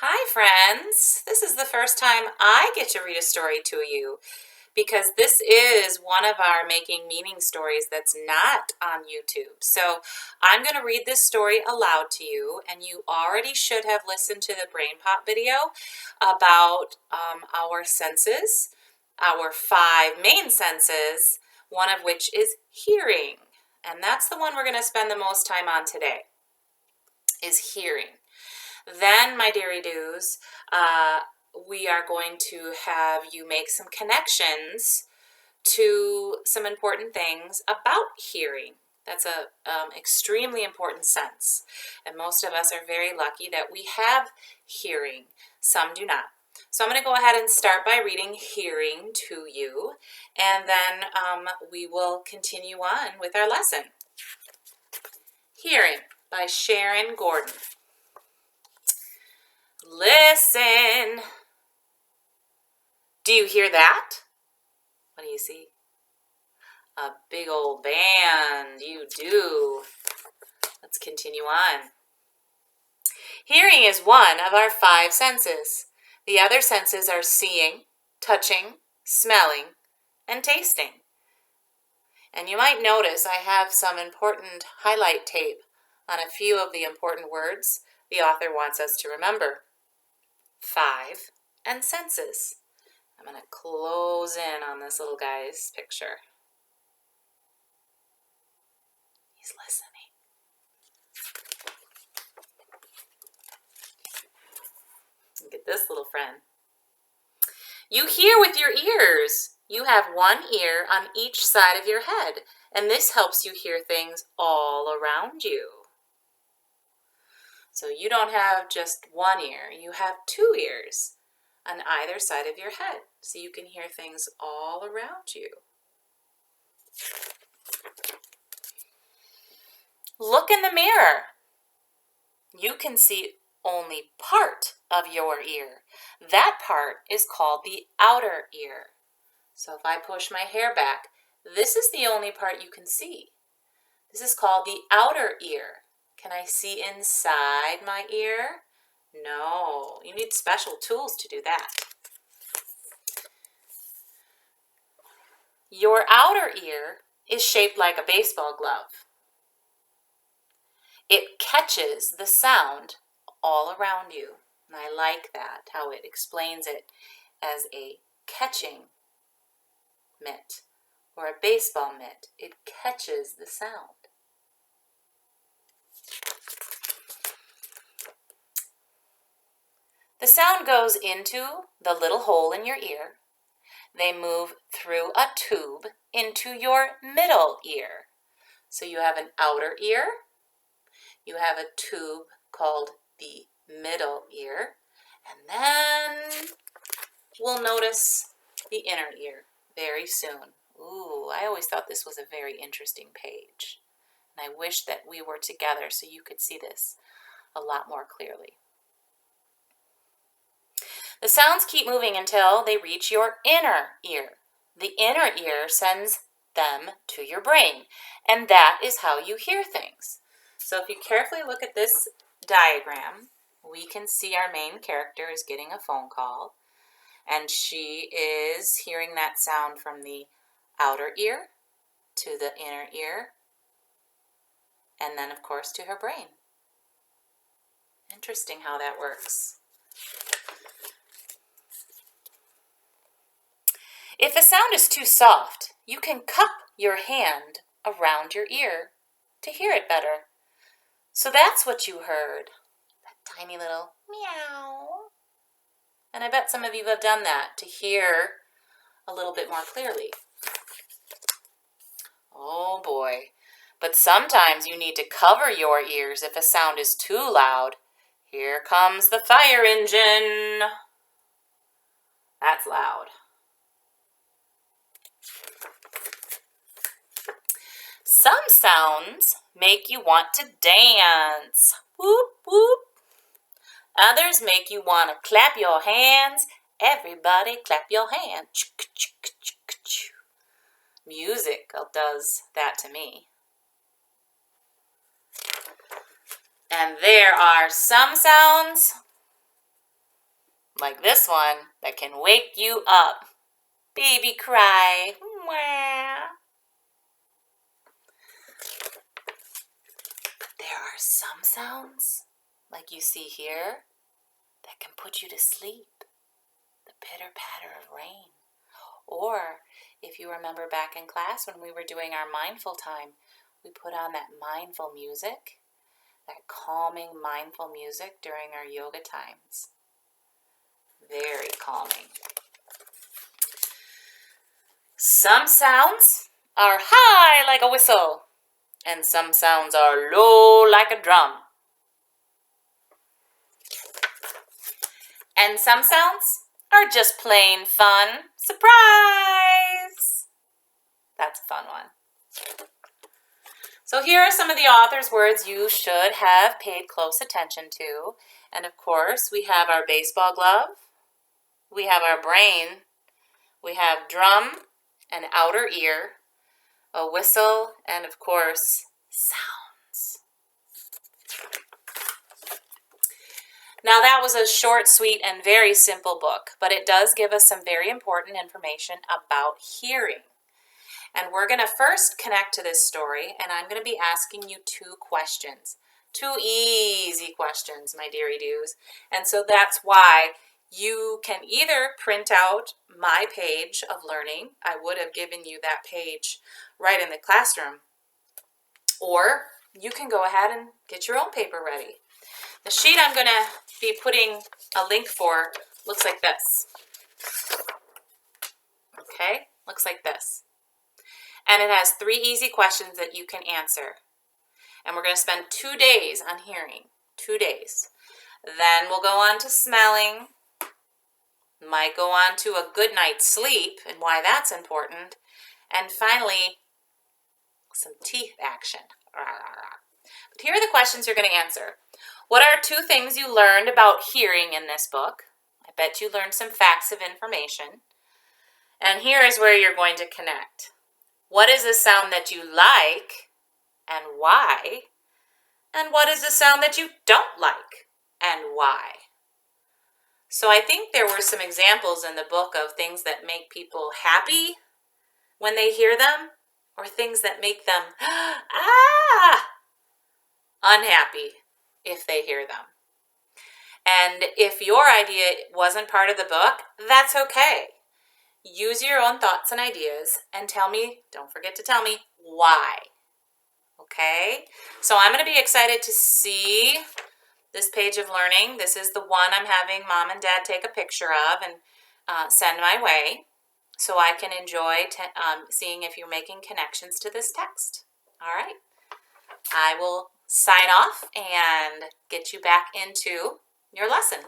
Hi, friends. This is the first time I get to read a story to you because this is one of our Making Meaning stories that's not on YouTube. So I'm going to read this story aloud to you, and you already should have listened to the Brain Pop video about our senses, our 5 main senses, one of which is hearing. And that's the one we're going to spend the most time on today, is hearing. Then, my dearie doos, we are going to have you make some connections to some important things about hearing. That's a extremely important sense, and most of us are very lucky that we have hearing. Some do not. So I'm going to go ahead and start by reading hearing to you, and then we will continue on with our lesson. Hearing by Sharon Gordon. Listen. Do you hear that? What do you see? A big old band. You do. Let's continue on. Hearing is one of our 5 senses. The other senses are seeing, touching, smelling, and tasting. And you might notice I have some important highlight tape on a few of the important words the author wants us to remember. 5 and senses. I'm going to close in on this little guy's picture. He's listening. Look at this little friend. You hear with your ears. You have one ear on each side of your head, and this helps you hear things all around you. So you don't have just one ear. You have 2 ears on either side of your head, so you can hear things all around you. Look in the mirror. You can see only part of your ear. That part is called the outer ear. So if I push my hair back, this is the only part you can see. This is called the outer ear. Can I see inside my ear? No, you need special tools to do that. Your outer ear is shaped like a baseball glove. It catches the sound all around you. And I like that, how it explains it as a catching mitt or a baseball mitt. It catches the sound. The sound goes into the little hole in your ear. They move through a tube into your middle ear. So you have an outer ear. You have a tube called the middle ear. And then we'll notice the inner ear very soon. Ooh, I always thought this was a very interesting page. And I wish that we were together so you could see this a lot more clearly. The sounds keep moving until they reach your inner ear. The inner ear sends them to your brain, and that is how you hear things. So if you carefully look at this diagram, we can see our main character is getting a phone call, and she is hearing that sound from the outer ear to the inner ear, and then, of course, to her brain. Interesting how that works. If a sound is too soft, you can cup your hand around your ear to hear it better. So that's what you heard, that tiny little meow. And I bet some of you have done that to hear a little bit more clearly. Oh boy, but sometimes you need to cover your ears if a sound is too loud. Here comes the fire engine. That's loud. Some sounds make you want to dance. Whoop, whoop. Others make you want to clap your hands. Everybody clap your hands. Music does that to me. And there are some sounds like this one that can wake you up. Baby cry. Mwah. But there are some sounds, like you see here, that can put you to sleep. The pitter-patter of rain. Or, if you remember back in class when we were doing our mindful time, we put on that mindful music, that calming mindful music during our yoga times. Very calming. Some sounds are high like a whistle, and some sounds are low like a drum. And some sounds are just plain fun. Surprise! That's a fun one. So here are some of the author's words you should have paid close attention to. And of course, we have our baseball glove, we have our brain, we have drum and outer ear, a whistle, and of course, sounds. Now that was a short, sweet, and very simple book, but it does give us some very important information about hearing. And we're going to first connect to this story, and I'm going to be asking you 2 questions. 2 easy questions, my dearie doos. And so that's why you can either print out my page of learning. I would have given you that page right in the classroom. Or you can go ahead and get your own paper ready. The sheet I'm going to be putting a link for looks like this. Okay, looks like this. And it has 3 easy questions that you can answer. And we're going to spend 2 days on hearing. 2 days. Then we'll go on to smelling. Might go on to a good night's sleep and why that's important. And finally, some teeth action. But here are the questions you're going to answer. What are 2 things you learned about hearing in this book? I bet you learned some facts of information. And here is where you're going to connect. What is a sound that you like and why? And what is a sound that you don't like and why? So I think there were some examples in the book of things that make people happy when they hear them, or things that make them unhappy if they hear them. And if your idea wasn't part of the book, that's okay. Use your own thoughts and ideas and tell me, don't forget to tell me, why. Okay? So I'm going to be excited to see this page of learning. This is the one I'm having Mom and Dad take a picture of and send my way so I can enjoy seeing if you're making connections to this text. All right? I will sign off and get you back into your lesson.